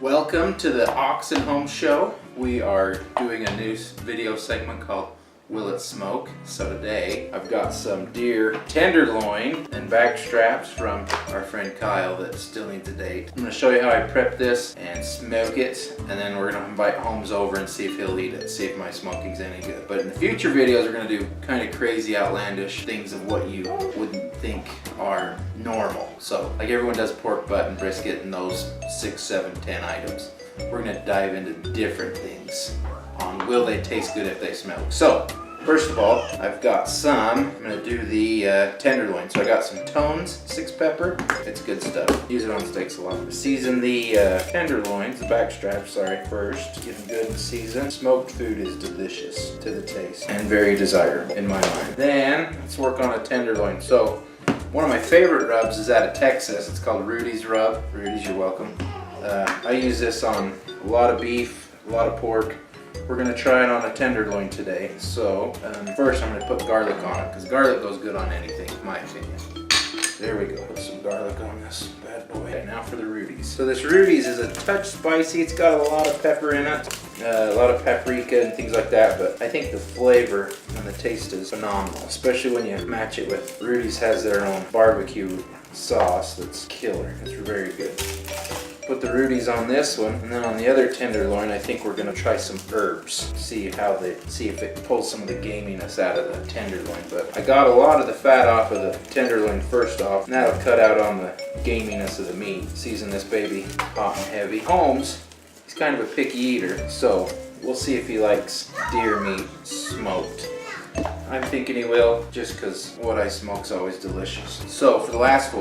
Welcome to the Ox and Home Show. We are doing a new video segment called Will It Smoke? So today I've got some deer tenderloin and back straps from our friend Kyle that still needs a date. I'm going to show you how I prep this and smoke it, and then we're going to invite Holmes over and see if he'll eat it, see if my smoking's any good. But in the future videos we're going to do kind of crazy outlandish things of what you wouldn't think are normal. So like everyone does pork butt and brisket and those 6, 7, 10 items. We're going to dive into different things on will they taste good if they smoke. So first of all, I've got I'm going to do the tenderloin. So I got some Tones, 6 pepper. It's good stuff. Use it on steaks a lot. Season the tenderloins, the back straps, first. Get them good and seasoned. Smoked food is delicious to the taste and very desirable in my mind. Then let's work on a tenderloin. So one of my favorite rubs is out of Texas. It's called Rudy's rub. Rudy's, you're welcome. I use this on a lot of beef, a lot of pork. We're going to try it on a tenderloin today. So first I'm going to put garlic on it because garlic goes good on anything, in my opinion. There we go. Put some garlic on this bad boy. Okay, now for the Rudy's. So this Rudy's is a touch spicy. It's got a lot of pepper in it, a lot of paprika and things like that. But I think the flavor and the taste is phenomenal, especially when you match it with Rudy's has their own barbecue sauce that's killer. It's very good. Put the Rudy's on this one, and then on the other tenderloin, I think we're gonna try some herbs. See if it pulls some of the gaminess out of the tenderloin. But I got a lot of the fat off of the tenderloin first off, and that'll cut out on the gaminess of the meat. Season this baby hot and heavy. Holmes, he's kind of a picky eater, so we'll see if he likes deer meat smoked. I'm thinking he will, just because what I smoke's always delicious. So for the last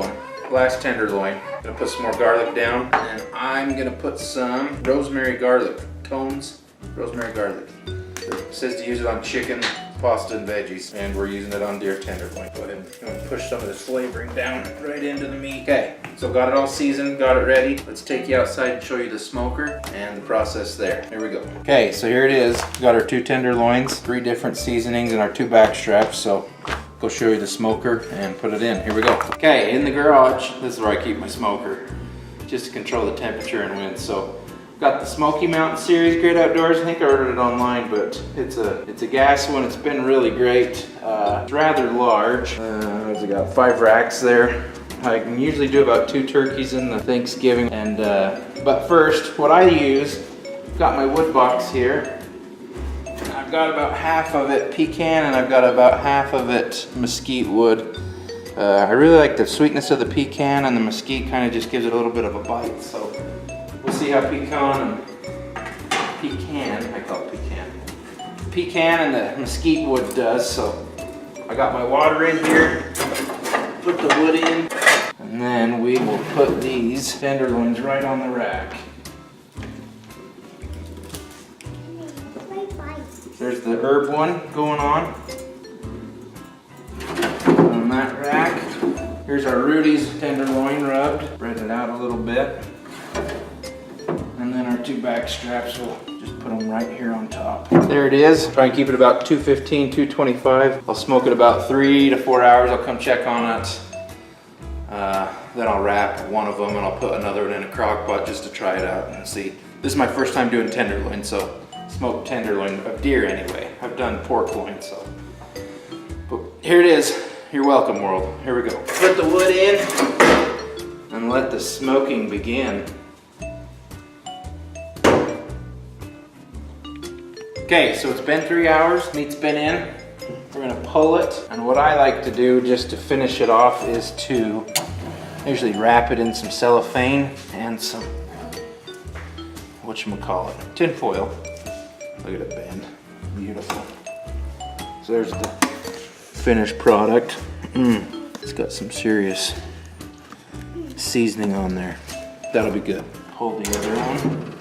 tenderloin, I'm gonna put some more garlic down, and I'm gonna put some rosemary garlic. Tones, rosemary garlic. It says to use it on chicken, pasta, and veggies, and we're using it on deer tenderloin. Go ahead and push some of this flavoring down right into the meat. Okay, so got it all seasoned, got it ready. Let's take you outside and show you the smoker and the process there. Here we go. Okay, so here it is. Got our 2 tenderloins, 3 different seasonings, and our 2 back straps. So go show you the smoker and put it in. Here we go. Okay, in the garage, this is where I keep my smoker, just to control the temperature and wind. So got the Smoky Mountain Series Great Outdoors. I think I ordered it online, but it's a gas one. It's been really great. It's rather large. What's it got? 5 racks there. I can usually do about 2 turkeys in the Thanksgiving. And but first, what I use, got my wood box here. I've got about half of it pecan, and I've got about half of it mesquite wood. I really like the sweetness of the pecan, and the mesquite kind of just gives it a little bit of a bite. So we'll see how pecan and the mesquite wood does. So I got my water in here, put the wood in, and then we will put these tenderloins right on the rack. There's the herb one going on that rack. Here's our Rudy's tenderloin rubbed. Spread it out a little bit. And then our 2 back straps, we'll just put them right here on top. There it is. Try and keep it about 215, 225. I'll smoke it about 3 to 4 hours. I'll come check on it. Then I'll wrap one of them, and I'll put another one in a crock pot just to try it out and see. This is my first time doing tenderloin, so smoked tenderloin of deer anyway. I've done pork loin, so. But here it is. You're welcome, world. Here we go. Put the wood in and let the smoking begin. Okay, so it's been 3 hours. Meat's been in. We're gonna pull it. And what I like to do just to finish it off is to usually wrap it in some cellophane and some, whatchamacallit, tin foil. Look at it bend. Beautiful. So there's the finished product. It's got some serious seasoning on there. That'll be good. Hold the other one.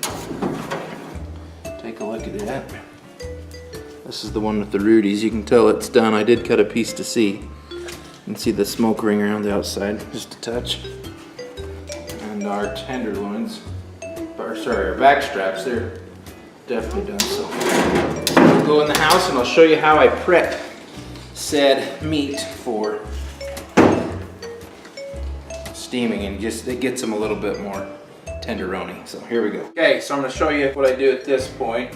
Take a look at it. This is the one with the Rudy's. You can tell it's done. I did cut a piece to see. You can see the smoke ring around the outside, just a touch. And our tenderloins, our back straps, they're definitely done so. We'll go in the house and I'll show you how I prep said meat for steaming, and just it gets them a little bit more tenderoni. So here we go. Okay, so I'm gonna show you what I do at this point.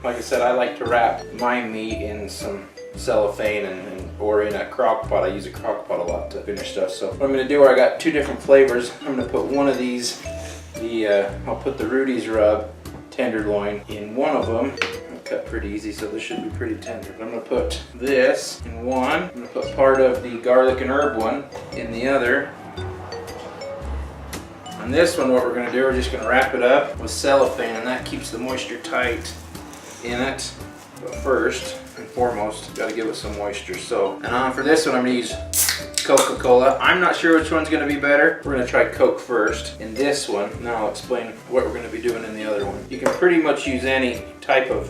Like I said, I like to wrap my meat in some cellophane or in a crock pot. I use a crock pot a lot to finish stuff. So what I'm gonna do, I got two different flavors. I'm gonna put one of these, I'll put the Rudy's rub tenderloin in one of them. Cut pretty easy, so this should be pretty tender. I'm gonna put this in one. I'm gonna put part of the garlic and herb one in the other. On this one, what we're gonna do, we're just gonna wrap it up with cellophane, and that keeps the moisture tight in it. But first and foremost, gotta give it some moisture. So, and for this one, I'm gonna use Coca Cola. I'm not sure which one's gonna be better. We're gonna try Coke first. In this one, now I'll explain what we're gonna be doing in the other one. You can pretty much use any type of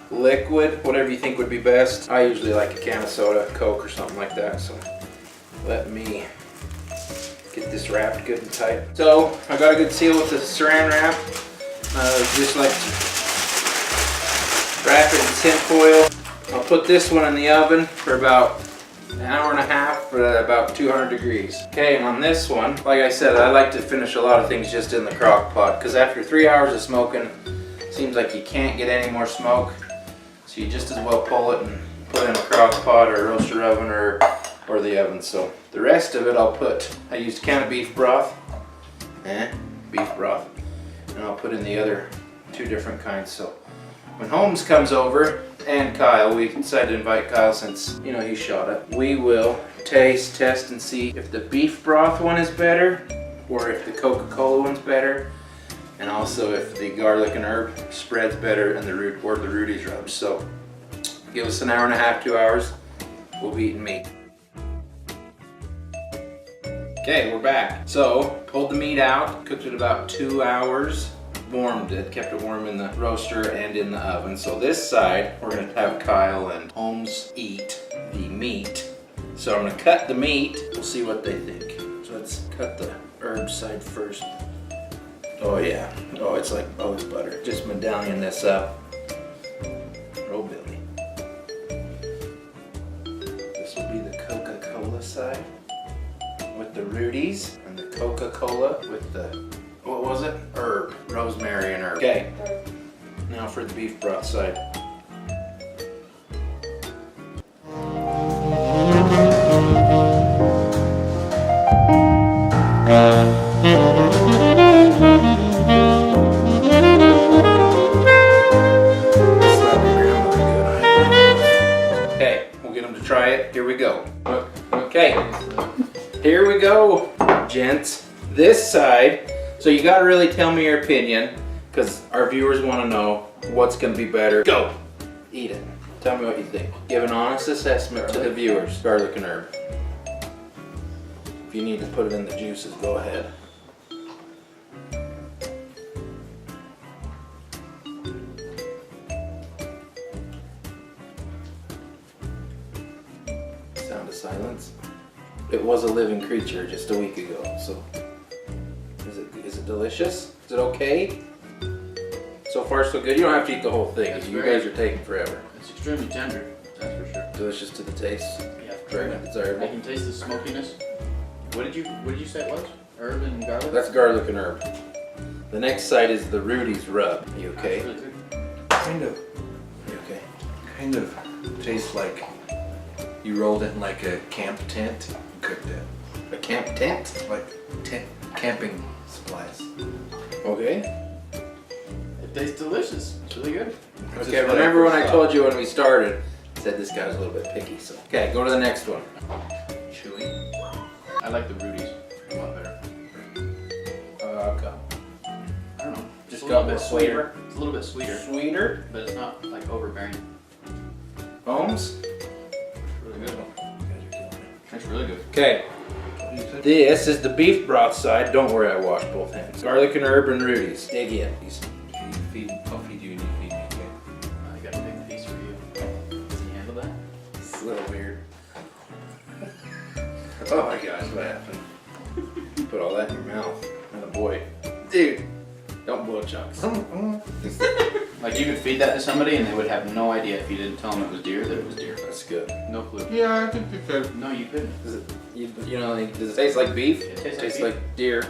liquid, whatever you think would be best. I usually like a can of soda, Coke or something like that. So let me get this wrapped good and tight. So I got a good seal with the saran wrap. Just like wrap it in tin foil. I'll put this one in the oven for about an hour and a half at about 200 degrees. Okay, and on this one, like I said, I like to finish a lot of things just in the crock pot, because after 3 hours of smoking, seems like you can't get any more smoke. So you just as well pull it and put it in a crock pot or a roaster oven or the oven. So the rest of it I used a can of beef broth, and I'll put in the other two different kinds. So when Holmes comes over, and Kyle, we decided to invite Kyle since, you know, he shot it. We will test, and see if the beef broth one is better or if the Coca Cola one's better. And also if the garlic and herb spread's better and the Rudy's rub. So give us an hour and a half, 2 hours, we'll be eating meat. Okay, we're back. So pulled the meat out, cooked it about 2 hours, warmed it, kept it warm in the roaster and in the oven. So this side, we're gonna have Kyle and Holmes eat the meat. So I'm gonna cut the meat, we'll see what they think. So let's cut the herb side first. Oh yeah, it's butter. Just medallion this up. Oh Billy. This will be the Coca Cola side with the Rudy's, and the Coca Cola with the, what was it? Herb, rosemary and herb. Okay, now for the beef broth side. Try it. Here we go. Okay, here we go, gents. This side, so you gotta really tell me your opinion, because our viewers want to know what's gonna be better. Go! Eat it. Tell me what you think. Give an honest assessment to the viewers. Garlic and herb. If you need to put it in the juices, go ahead. Sound of silence. It was a living creature just a week ago, so is it delicious? Is it okay? So far so good. You don't have to eat the whole thing. You guys are taking forever. It's extremely tender, that's for sure. Delicious to the taste. Yeah, very desirable. I can taste the smokiness. What did you say it was? Herb and garlic? That's garlic and herb. The next side is the Rudy's rub. Are you okay? Really good. Kind of. You okay? Kind of tastes like you rolled it in like a camp tent and cooked it. A camp tent? Like camping supplies. Okay. It tastes delicious. It's really good. Okay, remember when I told you when we started, I said this guy was a little bit picky, so. Okay, go to the next one. Chewy. I like the Rudy's a lot better. Okay. I don't know. Just a got little bit more flavor. sweeter. It's a little bit sweeter, Sweeter. but it's not like overbearing. Holmes? Really good. It's really good. Okay. This is the beef broth side. Don't worry, I washed both hands. Garlic and herb and Rudy's. Dig in. I'll feed you and you feed me, okay? I got a big piece for you. Can you handle that? It's a little weird. Oh my gosh, what happened? Put all that in your mouth. Oh boy. Dude, don't blow chunks. Like you could feed that to somebody and they would have no idea if you didn't tell them it was deer that it was deer. That's good. No clue. Yeah, I think you could. No, you couldn't. Does it, you know, does it taste like beef? It tastes Tastes like like deer.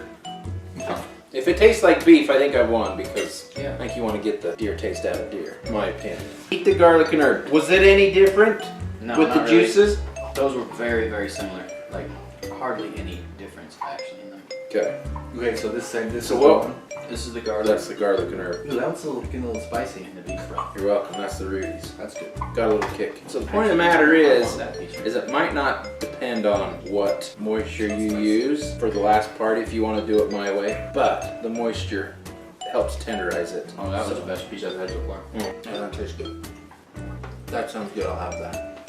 If it tastes like beef, I think I won because Yeah. I think you want to get the deer taste out of deer, in my opinion. Eat the garlic and herb. Was it any different No, with the not really. juices? Those were very, very similar. Like hardly any difference actually in them. Okay. Okay, so this side, this So is what- the one. This is the garlic That's the garlic and herb. Ooh, that one's getting a little spicy. and the beef broth. You're welcome. That's the Rudy's. That's good. Got a little kick. So the point of the matter is That piece. it might not depend on what moisture you use for the last part if you want to do it my way, but the moisture helps tenderize it. Oh, that was the best piece I've had so far. Yeah, that tastes good. That sounds good. I'll have that.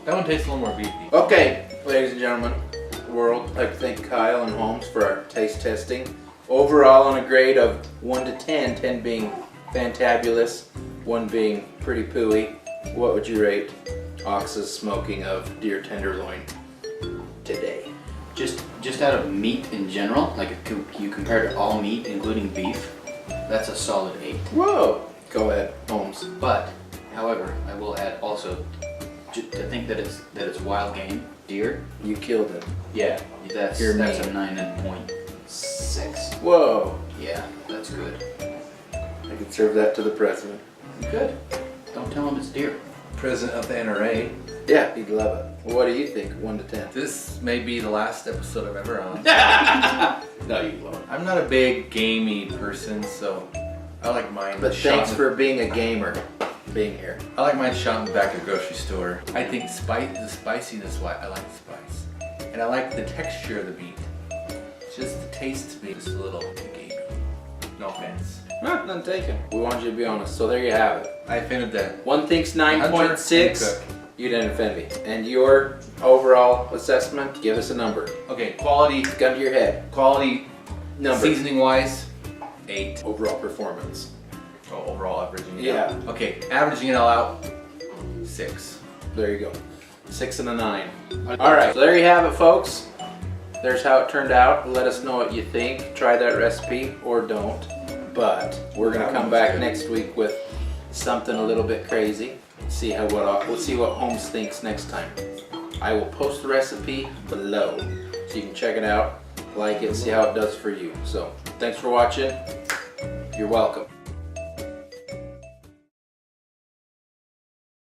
That one tastes a little more beefy. Okay, ladies and gentlemen, world, I'd like to thank Kyle and Holmes for our taste testing. Overall, on a grade of 1 to 10, 10 being fantabulous, 1 being pretty pooey, what would you rate Ox's smoking of deer tenderloin today? Just out of meat in general, like if you compare to all meat, including beef, that's a solid 8. Whoa! Go ahead, Holmes. But, however, I will add also to think that it's wild game, deer. You killed it. Yeah, that's You're a mean. 9.6. Whoa! Yeah, that's good. I could serve that to the president. Good. Don't tell him it's deer. President of the NRA. Yeah, he'd love it. What do you think? 1 to 10? This may be the last episode I'm ever on. No, you won't. I'm not a big gamey person, so I like mine. But shot thanks in- for being a gamer, being here. I like mine shot in the back of the grocery store. I think the spiciness, why I like the spice. And I like the texture of the meat. It's just the taste to me just a little gamey. No offense. None taken. We wanted you to be honest, so there you have it. I offended that. One thinks Hunter 9.6. and cook. You didn't offend me. And your overall assessment, give us a number. Okay, quality Gun to your head. Number. seasoning wise, 8. Overall performance. Oh, overall averaging it Yeah. out. Okay, averaging it all out, 6. There you go. 6 and a 9. Alright, so there you have it, folks. There's how it turned out. Let us know what you think. Try that recipe or don't. But we're gonna That come one's back good. next week with something a little bit crazy. We'll see what Holmes thinks next time. I will post the recipe below so you can check it out, like it, see how it does for you. So thanks for watching. You're welcome.